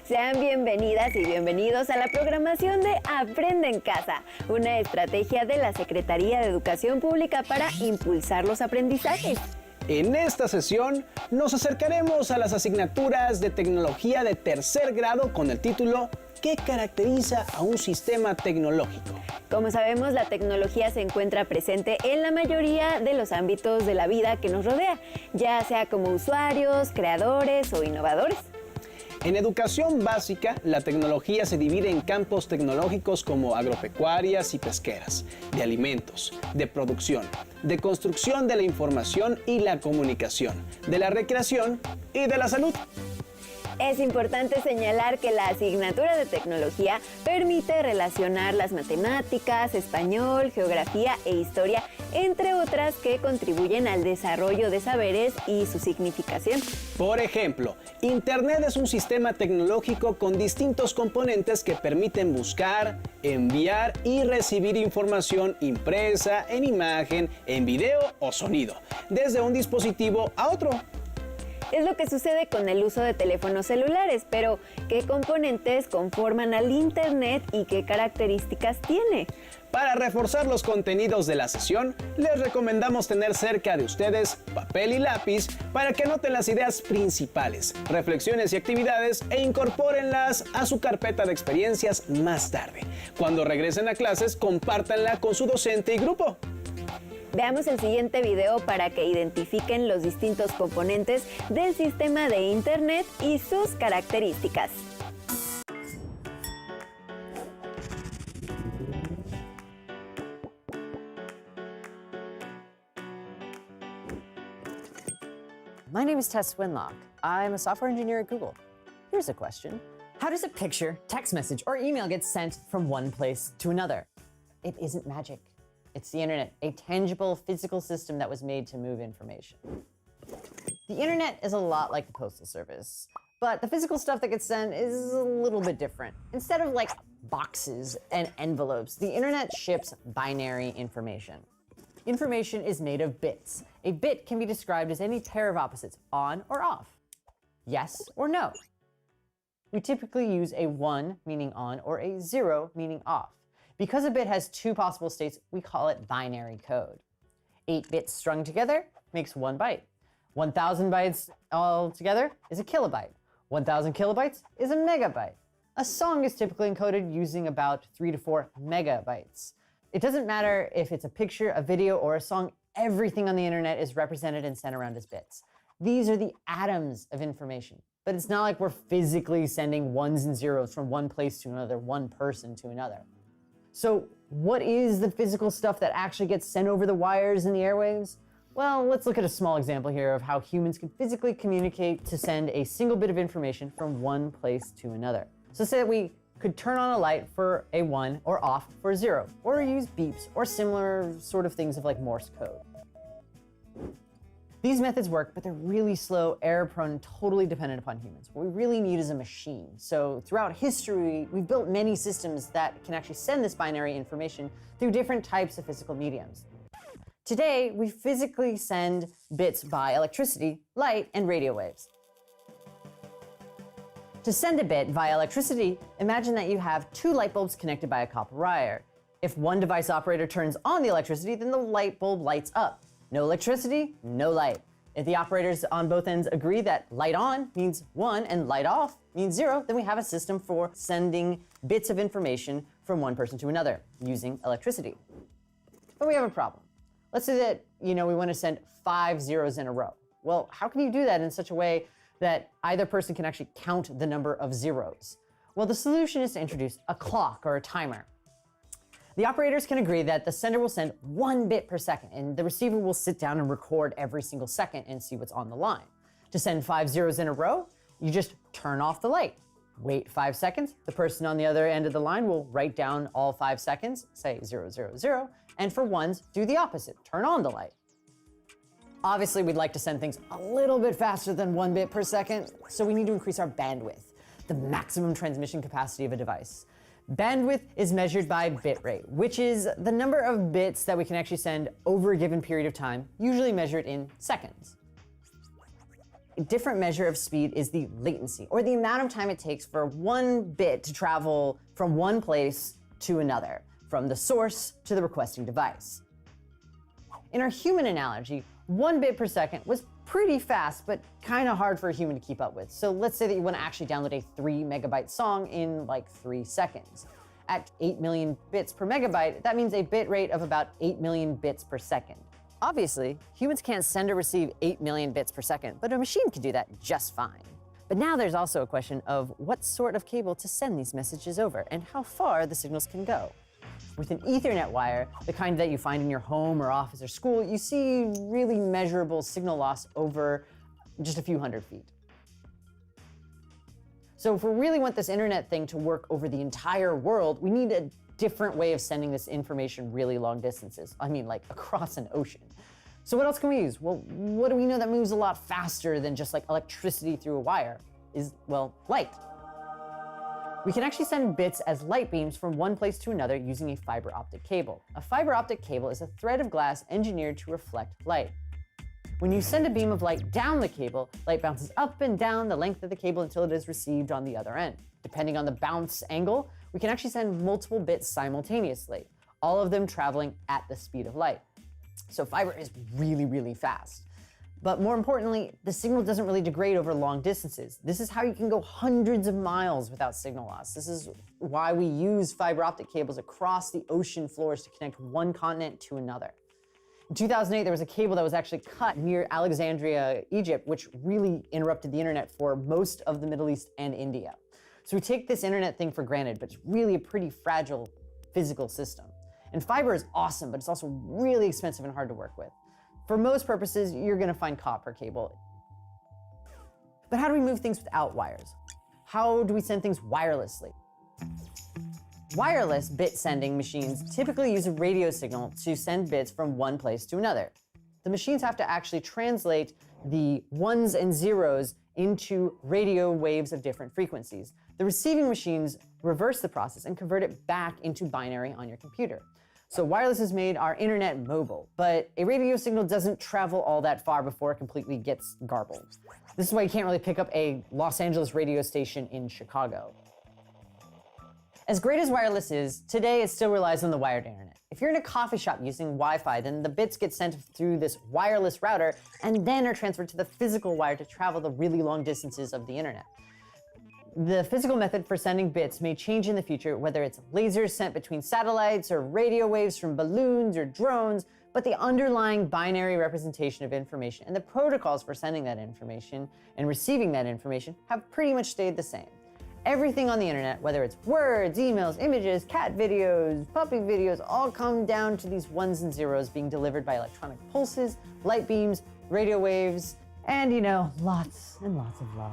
Sean bienvenidas y bienvenidos a la programación de Aprende en Casa, una estrategia de la Secretaría de Educación Pública para impulsar los aprendizajes. En esta sesión nos acercaremos a las asignaturas de tecnología de tercer grado con el título ¿Qué caracteriza a un sistema tecnológico? Como sabemos, la tecnología se encuentra presente en la mayoría de los ámbitos de la vida que nos rodea, ya sea como usuarios, creadores o innovadores. En educación básica, la tecnología se divide en campos tecnológicos como agropecuarias y pesqueras, de alimentos, de producción, de construcción de la información y la comunicación, de la recreación y de la salud. Es importante señalar que la asignatura de tecnología permite relacionar las matemáticas, español, geografía e historia, entre otras que contribuyen al desarrollo de saberes y su significación. Por ejemplo, Internet es un sistema tecnológico con distintos componentes que permiten buscar, enviar y recibir información impresa, en imagen, en video o sonido, desde un dispositivo a otro. Es lo que sucede con el uso de teléfonos celulares, pero ¿qué componentes conforman al Internet y qué características tiene? Para reforzar los contenidos de la sesión, les recomendamos tener cerca de ustedes papel y lápiz para que anoten las ideas principales, reflexiones y actividades e incorpórenlas a su carpeta de experiencias más tarde. Cuando regresen a clases, compártanla con su docente y grupo. Veamos el siguiente video para que identifiquen los distintos componentes del sistema de Internet y sus características. My name is Tess Swinlock. I'm a software engineer at Google. Here's a question. How does a picture, text message, or email get sent from one place to another? It isn't magic. It's the internet, a tangible physical system that was made to move information. The internet is a lot like the postal service, but the physical stuff that gets sent is a little bit different. Instead of like boxes and envelopes, the internet ships binary information. Information is made of bits. A bit can be described as any pair of opposites, on or off, yes or no. We typically use a 1 meaning on or a 0 meaning off. Because a bit has two possible states, we call it binary code. 8 bits strung together makes 1 byte. 1,000 bytes all together is a kilobyte. 1,000 kilobytes is a megabyte. A song is typically encoded using about 3 to 4 megabytes. It doesn't matter if it's a picture, a video, or a song, everything on the internet is represented and sent around as bits. These are the atoms of information. But it's not like we're physically sending ones and zeros from one place to another, one person to another. So what is the physical stuff that actually gets sent over the wires in the airwaves? Well, let's look at a small example here of how humans can physically communicate to send a single bit of information from one place to another. So say that we could turn on a light for a 1 or off for a 0, or use beeps or similar sort of things of like Morse code. These methods work, but they're really slow, error-prone, and totally dependent upon humans. What we really need is a machine. So throughout history, we've built many systems that can actually send this binary information through different types of physical mediums. Today, we physically send bits by electricity, light, and radio waves. To send a bit via electricity, imagine that you have 2 light bulbs connected by a copper wire. If one device operator turns on the electricity, then the light bulb lights up. No electricity, no light. If the operators on both ends agree that light on means 1 and light off means 0, then we have a system for sending bits of information from one person to another using electricity. But we have a problem. Let's say that, we want to send 5 zeros in a row. Well, how can you do that in such a way that either person can actually count the number of zeros? Well, the solution is to introduce a clock or a timer. The operators can agree that the sender will send 1 bit per second, and the receiver will sit down and record every single second and see what's on the line. To send 5 zeros in a row, you just turn off the light. Wait 5 seconds, the person on the other end of the line will write down all 5 seconds, say 0, 0, 0, and for ones, do the opposite, turn on the light. Obviously, we'd like to send things a little bit faster than 1 bit per second, so we need to increase our bandwidth, the maximum transmission capacity of a device. Bandwidth is measured by bit rate, which is the number of bits that we can actually send over a given period of time, usually measured in seconds. A different measure of speed is the latency, or the amount of time it takes for one bit to travel from one place to another, from the source to the requesting device. In our human analogy, 1 bit per second was pretty fast, but kind of hard for a human to keep up with. So let's say that you want to actually download a 3 megabyte song in like 3 seconds. At 8 million bits per megabyte, that means a bit rate of about 8 million bits per second. Obviously, humans can't send or receive 8 million bits per second, but a machine can do that just fine. But now there's also a question of what sort of cable to send these messages over and how far the signals can go. With an Ethernet wire, the kind that you find in your home or office or school, you see really measurable signal loss over just a few hundred feet. So if we really want this internet thing to work over the entire world, we need a different way of sending this information really long distances. I mean, like across an ocean. So what else can we use? Well, what do we know that moves a lot faster than just like electricity through a wire? Well, light. We can actually send bits as light beams from one place to another using a fiber optic cable. A fiber optic cable is a thread of glass engineered to reflect light. When you send a beam of light down the cable, light bounces up and down the length of the cable until it is received on the other end. Depending on the bounce angle, we can actually send multiple bits simultaneously, all of them traveling at the speed of light. So fiber is really, really fast. But more importantly, the signal doesn't really degrade over long distances. This is how you can go hundreds of miles without signal loss. This is why we use fiber optic cables across the ocean floors to connect one continent to another. In 2008, there was a cable that was actually cut near Alexandria, Egypt, which really interrupted the internet for most of the Middle East and India. So we take this internet thing for granted, but it's really a pretty fragile physical system. And fiber is awesome, but it's also really expensive and hard to work with. For most purposes, you're gonna find copper cable. But how do we move things without wires? How do we send things wirelessly? Wireless bit sending machines typically use a radio signal to send bits from one place to another. The machines have to actually translate the ones and zeros into radio waves of different frequencies. The receiving machines reverse the process and convert it back into binary on your computer. So wireless has made our internet mobile, but a radio signal doesn't travel all that far before it completely gets garbled. This is why you can't really pick up a Los Angeles radio station in Chicago. As great as wireless is, today it still relies on the wired internet. If you're in a coffee shop using Wi-Fi, then the bits get sent through this wireless router and then are transferred to the physical wire to travel the really long distances of the internet. The physical method for sending bits may change in the future, whether it's lasers sent between satellites or radio waves from balloons or drones, but the underlying binary representation of information and the protocols for sending that information and receiving that information have pretty much stayed the same. Everything on the internet, whether it's words, emails, images, cat videos, puppy videos, all come down to these ones and zeros being delivered by electronic pulses, light beams, radio waves, and lots and lots of love.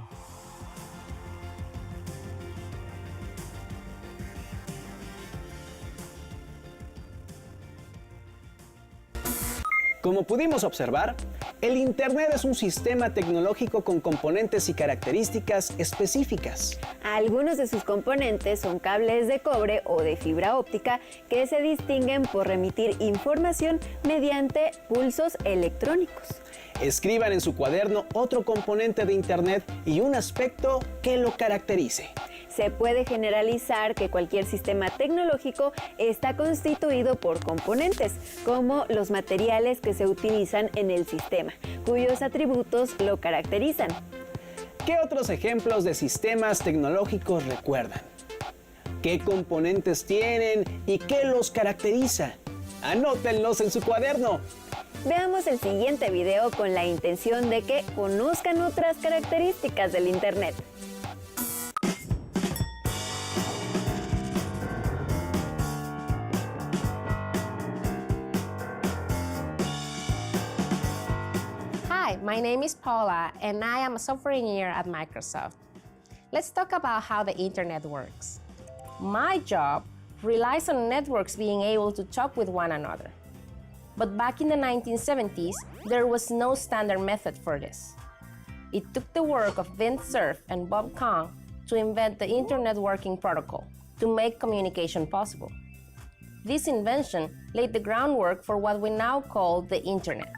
Como pudimos observar, el Internet es un sistema tecnológico con componentes y características específicas. Algunos de sus componentes son cables de cobre o de fibra óptica que se distinguen por remitir información mediante pulsos electrónicos. Escriban en su cuaderno otro componente de Internet y un aspecto que lo caracterice. Se puede generalizar que cualquier sistema tecnológico está constituido por componentes, como los materiales que se utilizan en el sistema, cuyos atributos lo caracterizan. ¿Qué otros ejemplos de sistemas tecnológicos recuerdan? ¿Qué componentes tienen y qué los caracteriza? Anótenlos en su cuaderno. Veamos el siguiente video con la intención de que conozcan otras características del Internet. Hi, my name is Paula, and I am a software engineer at Microsoft. Let's talk about how the internet works. My job relies on networks being able to talk with one another. But back in the 1970s, there was no standard method for this. It took the work of Vint Cerf and Bob Kahn to invent the Internet Working Protocol to make communication possible. This invention laid the groundwork for what we now call the Internet.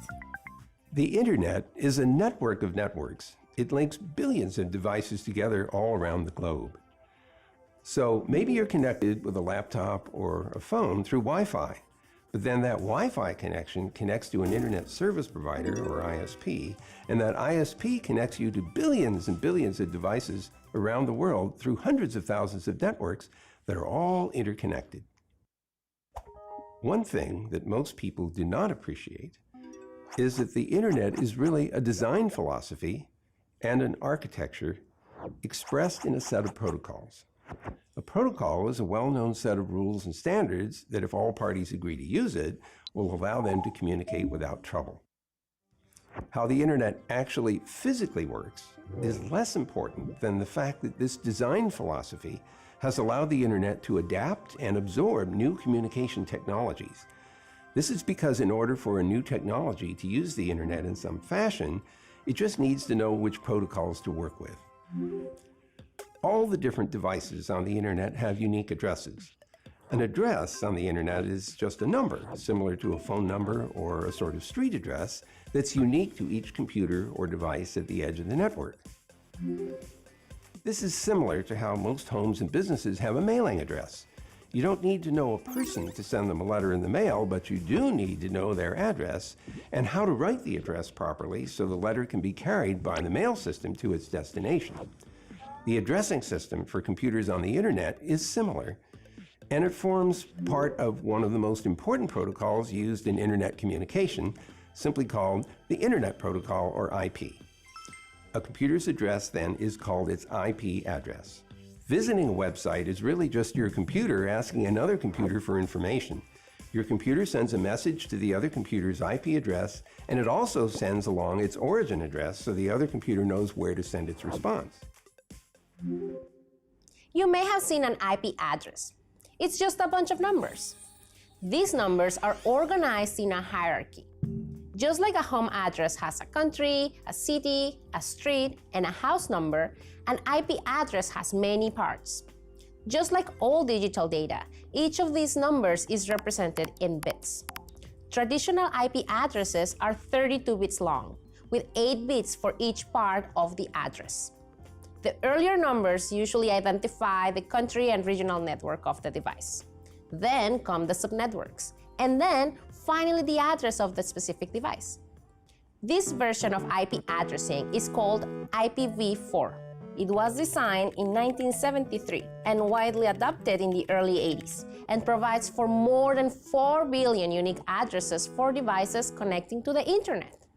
The Internet is a network of networks. It links billions of devices together all around the globe. So maybe you're connected with a laptop or a phone through Wi-Fi, but then that Wi-Fi connection connects to an internet service provider, or ISP, and that ISP connects you to billions and billions of devices around the world through hundreds of thousands of networks that are all interconnected. One thing that most people do not appreciate is that the internet is really a design philosophy and an architecture expressed in a set of protocols. A protocol is a well-known set of rules and standards that, if all parties agree to use it, will allow them to communicate without trouble. How the internet actually physically works is less important than the fact that this design philosophy has allowed the internet to adapt and absorb new communication technologies. This is because in order for a new technology to use the internet in some fashion, it just needs to know which protocols to work with. All the different devices on the internet have unique addresses. An address on the internet is just a number, similar to a phone number or a sort of street address that's unique to each computer or device at the edge of the network. This is similar to how most homes and businesses have a mailing address. You don't need to know a person to send them a letter in the mail, but you do need to know their address and how to write the address properly so the letter can be carried by the mail system to its destination. The addressing system for computers on the internet is similar, and it forms part of one of the most important protocols used in internet communication, simply called the Internet Protocol, or IP. A computer's address then is called its IP address. Visiting a website is really just your computer asking another computer for information. Your computer sends a message to the other computer's IP address, and it also sends along its origin address so the other computer knows where to send its response. You may have seen an IP address. It's just a bunch of numbers. These numbers are organized in a hierarchy. Just like a home address has a country, a city, a street, and a house number, an IP address has many parts. Just like all digital data, each of these numbers is represented in bits. Traditional IP addresses are 32 bits long, with 8 bits for each part of the address. The earlier numbers usually identify the country and regional network of the device. Then come the subnetworks, and then finally the address of the specific device. This version of IP addressing is called IPv4. It was designed in 1973 and widely adopted in the early 80s, and provides for more than 4 billion unique addresses for devices connecting to the internet.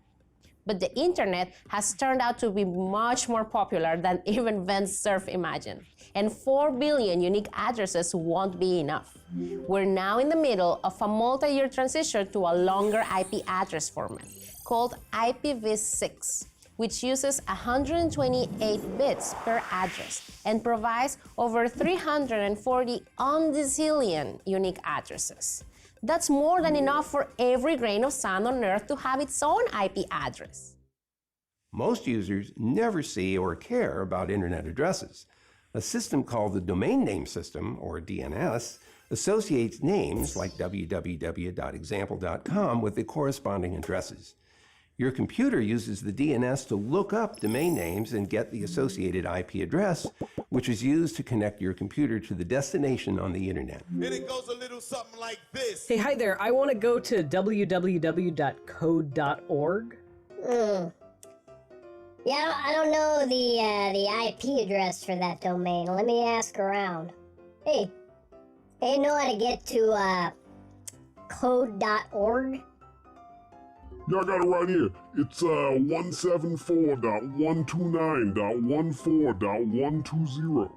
But the internet has turned out to be much more popular than even Vince Cerf imagined, and 4 billion unique addresses won't be enough. We're now in the middle of a multi-year transition to a longer IP address format called IPv6, which uses 128 bits per address and provides over 340 undecillion unique addresses. That's more than enough for every grain of sand on Earth to have its own IP address. Most users never see or care about internet addresses. A system called the Domain Name System, or DNS, associates names like www.example.com with the corresponding addresses. Your computer uses the DNS to look up domain names and get the associated IP address, which is used to connect your computer to the destination on the internet. And it goes a little something like this. Hey, hi there. I want to go to www.code.org. Yeah, I don't know the IP address for that domain. Let me ask around. Hey, you know how to get to code.org? Yeah, I got it right here. It's 174.129.14.120.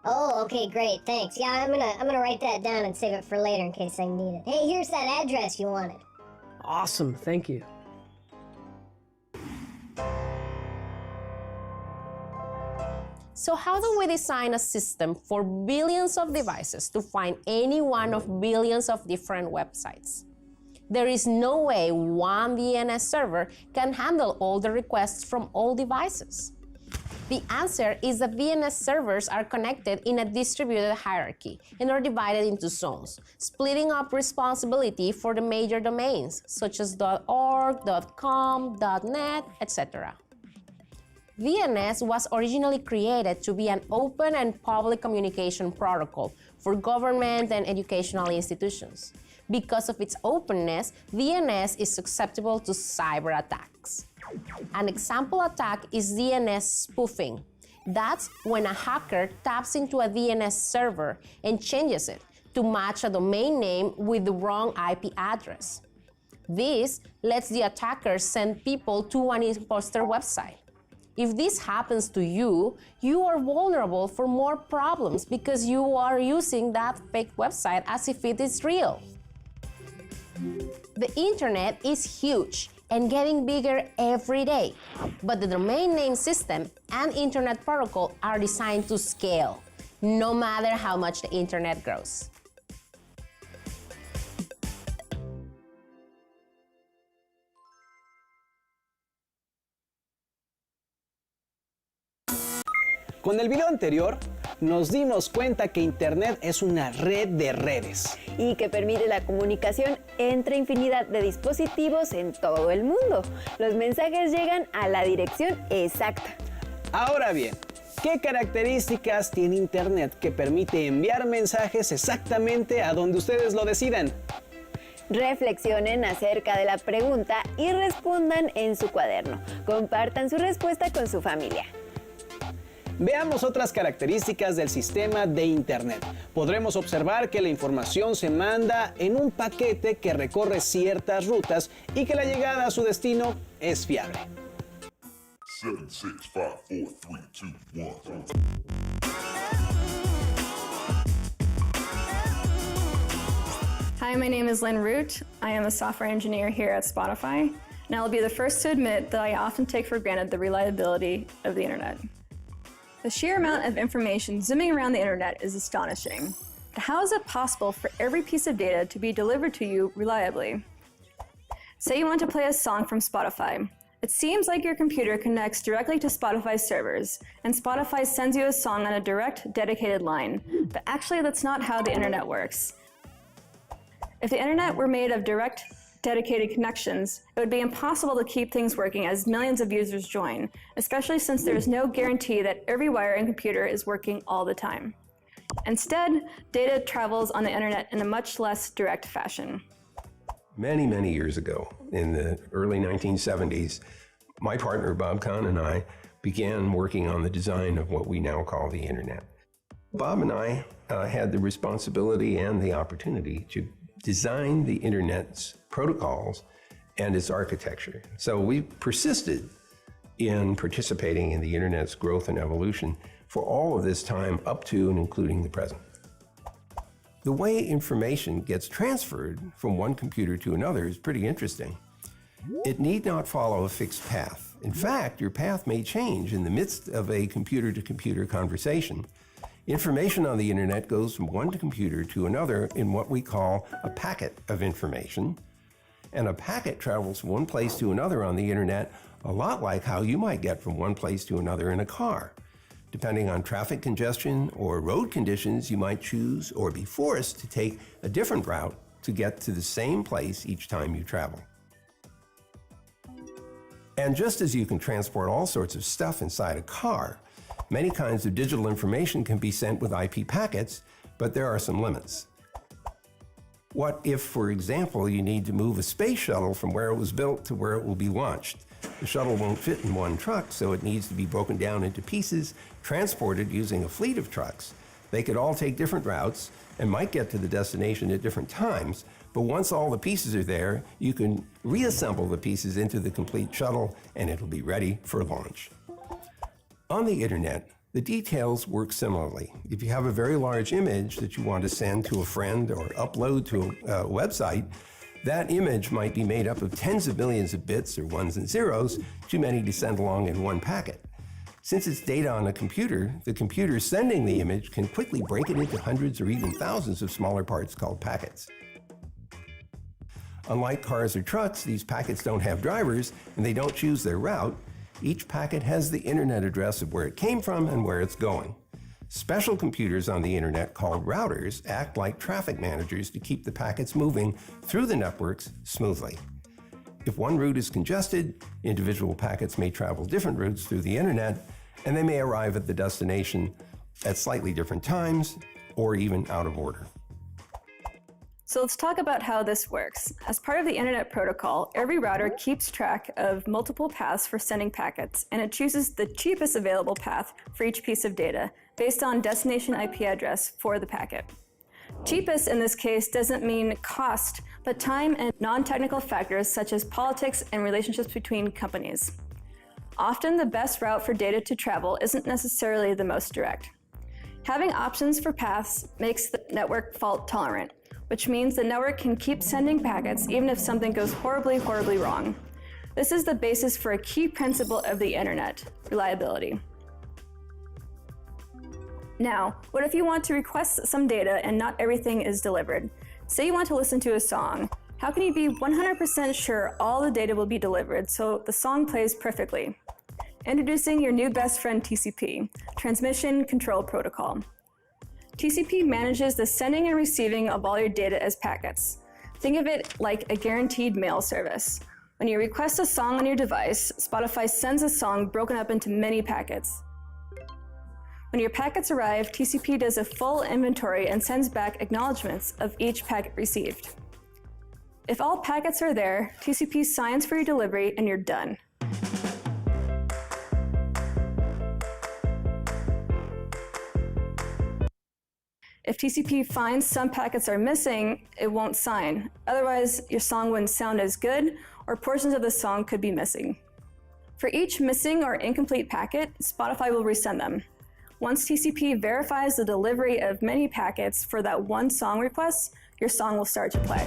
Oh, okay, great, thanks. Yeah, I'm gonna write that down and save it for later in case I need it. Hey, here's that address you wanted. Awesome, thank you. So how do we design a system for billions of devices to find any one of billions of different websites? There is no way one DNS server can handle all the requests from all devices. The answer is that DNS servers are connected in a distributed hierarchy and are divided into zones, splitting up responsibility for the major domains, such as .org, .com, .net, etc. DNS was originally created to be an open and public communication protocol for government and educational institutions. Because of its openness, DNS is susceptible to cyber attacks. An example attack is DNS spoofing. That's when a hacker taps into a DNS server and changes it to match a domain name with the wrong IP address. This lets the attacker send people to an imposter website. If this happens to you, you are vulnerable for more problems because you are using that fake website as if it is real. The internet is huge and getting bigger every day, but the domain name system and internet protocol are designed to scale, no matter how much the internet grows. Con el video anterior, nos dimos cuenta que Internet es una red de redes. Y que permite la comunicación entre infinidad de dispositivos en todo el mundo. Los mensajes llegan a la dirección exacta. Ahora bien, ¿qué características tiene Internet que permite enviar mensajes exactamente a donde ustedes lo decidan? Reflexionen acerca de la pregunta y respondan en su cuaderno. Compartan su respuesta con su familia. Veamos otras características del sistema de Internet. Podremos observar que la información se manda en un paquete que recorre ciertas rutas y que la llegada a su destino es fiable. 7, 6, 5, 4, 3, 2, 1. Hi, my name is Lynn Root. I am a software engineer here at Spotify, and I'll be the first to admit that I often take for granted the reliability of the internet. The sheer amount of information zooming around the internet is astonishing. But how is it possible for every piece of data to be delivered to you reliably? Say you want to play a song from Spotify. It seems like your computer connects directly to Spotify's servers, and Spotify sends you a song on a direct, dedicated line. But actually, that's not how the internet works. If the internet were made of direct, dedicated connections, it would be impossible to keep things working as millions of users join, especially since there is no guarantee that every wire and computer is working all the time. Instead, data travels on the internet in a much less direct fashion. Many, many years ago, in the early 1970s, my partner Bob Kahn and I began working on the design of what we now call the internet. Bob and I had the responsibility and the opportunity to design the internet's protocols and its architecture. So we persisted in participating in the internet's growth and evolution for all of this time up to and including the present. The way information gets transferred from one computer to another is pretty interesting. It need not follow a fixed path. In fact, your path may change in the midst of a computer-to-computer conversation. Information on the internet goes from one computer to another in what we call a packet of information. And a packet travels from one place to another on the internet a lot like how you might get from one place to another in a car. Depending on traffic congestion or road conditions, you might choose or be forced to take a different route to get to the same place each time you travel. And just as you can transport all sorts of stuff inside a car, many kinds of digital information can be sent with IP packets, but there are some limits. What if, for example, you need to move a space shuttle from where it was built to where it will be launched? The shuttle won't fit in one truck, so it needs to be broken down into pieces, transported using a fleet of trucks. They could all take different routes and might get to the destination at different times, but once all the pieces are there, you can reassemble the pieces into the complete shuttle and it'll be ready for launch. On the internet, the details work similarly. If you have a very large image that you want to send to a friend or upload to a website, that image might be made up of tens of millions of bits or ones and zeros, too many to send along in one packet. Since it's data on a computer, the computer sending the image can quickly break it into hundreds or even thousands of smaller parts called packets. Unlike cars or trucks, these packets don't have drivers and they don't choose their route. Each packet has the internet address of where it came from and where it's going. Special computers on the internet called routers act like traffic managers to keep the packets moving through the networks smoothly. If one route is congested, individual packets may travel different routes through the internet, and they may arrive at the destination at slightly different times or even out of order. So let's talk about how this works. As part of the Internet Protocol, every router keeps track of multiple paths for sending packets, and it chooses the cheapest available path for each piece of data based on destination IP address for the packet. Cheapest in this case doesn't mean cost, but time and non-technical factors such as politics and relationships between companies. Often the best route for data to travel isn't necessarily the most direct. Having options for paths makes the network fault tolerant, which means the network can keep sending packets even if something goes horribly wrong. This is the basis for a key principle of the internet, reliability. Now, what if you want to request some data and not everything is delivered? Say you want to listen to a song. How can you be 100% sure all the data will be delivered so the song plays perfectly? Introducing your new best friend TCP, Transmission Control Protocol. TCP manages the sending and receiving of all your data as packets. Think of it like a guaranteed mail service. When you request a song on your device, Spotify sends a song broken up into many packets. When your packets arrive, TCP does a full inventory and sends back acknowledgments of each packet received. If all packets are there, TCP signs for your delivery and you're done. If TCP finds some packets are missing, it won't sign. Otherwise, your song wouldn't sound as good, or portions of the song could be missing. For each missing or incomplete packet, Spotify will resend them. Once TCP verifies the delivery of many packets for that one song request, your song will start to play.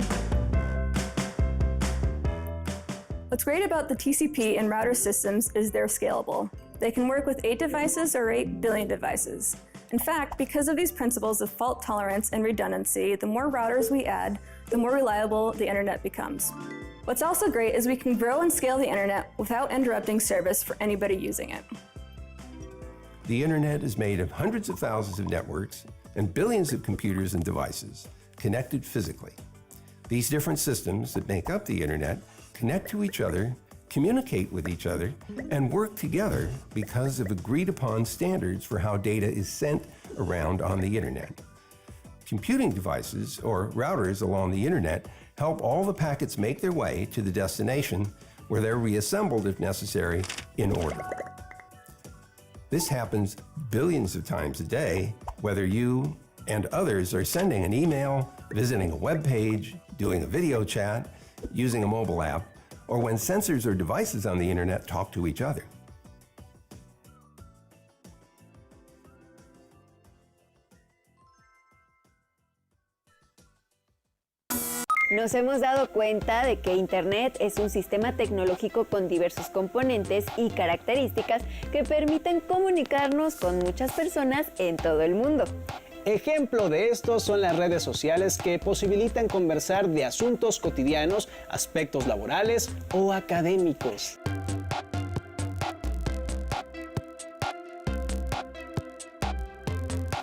What's great about the TCP and router systems is they're scalable. They can work with 8 devices or 8 billion devices. In fact, because of these principles of fault tolerance and redundancy, the more routers we add, the more reliable the internet becomes. What's also great is we can grow and scale the internet without interrupting service for anybody using it. The internet is made of hundreds of thousands of networks and billions of computers and devices connected physically. These different systems that make up the internet connect to each other, communicate with each other, and work together because of agreed upon standards for how data is sent around on the internet. Computing devices, or routers along the internet, help all the packets make their way to the destination where they're reassembled if necessary in order. This happens billions of times a day, whether you and others are sending an email, visiting a web page, doing a video chat, using a mobile app, or when sensors or devices on the internet talk to each other. Nos hemos dado cuenta de que Internet es un sistema tecnológico con diversos componentes y características que permiten comunicarnos con muchas personas en todo el mundo. Ejemplo de esto son las redes sociales que posibilitan conversar de asuntos cotidianos, aspectos laborales o académicos.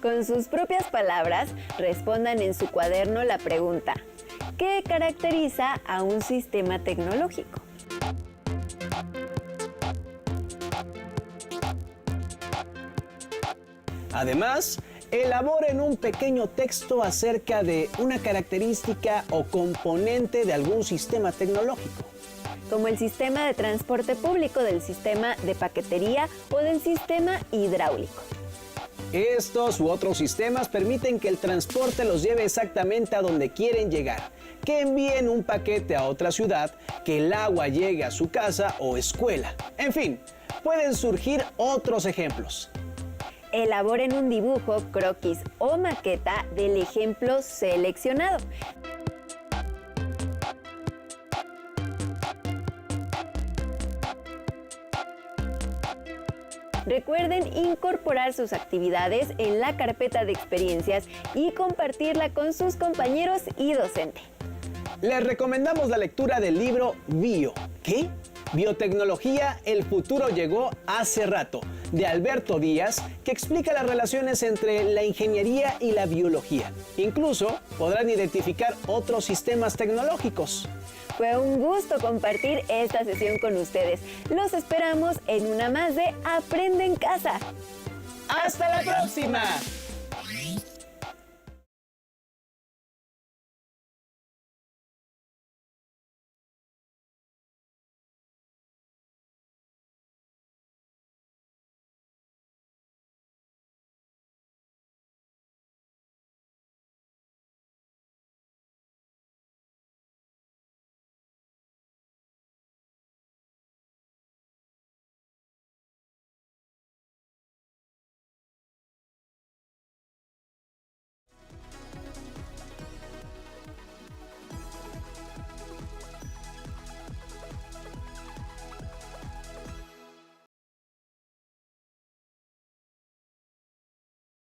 Con sus propias palabras, respondan en su cuaderno la pregunta: ¿qué caracteriza a un sistema tecnológico? Además, elaboren un pequeño texto acerca de una característica o componente de algún sistema tecnológico, como el sistema de transporte público, del sistema de paquetería o del sistema hidráulico. Estos u otros sistemas permiten que el transporte los lleve exactamente a donde quieren llegar, que envíen un paquete a otra ciudad, que el agua llegue a su casa o escuela. En fin, pueden surgir otros ejemplos. Elaboren un dibujo, croquis o maqueta del ejemplo seleccionado. Recuerden incorporar sus actividades en la carpeta de experiencias y compartirla con sus compañeros y docente. Les recomendamos la lectura del libro Bio. ¿Qué? Biotecnología, el futuro llegó hace rato, de Alberto Díaz, que explica las relaciones entre la ingeniería y la biología. Incluso podrán identificar otros sistemas tecnológicos. Fue un gusto compartir esta sesión con ustedes. Los esperamos en una más de Aprende en Casa. ¡Hasta la próxima!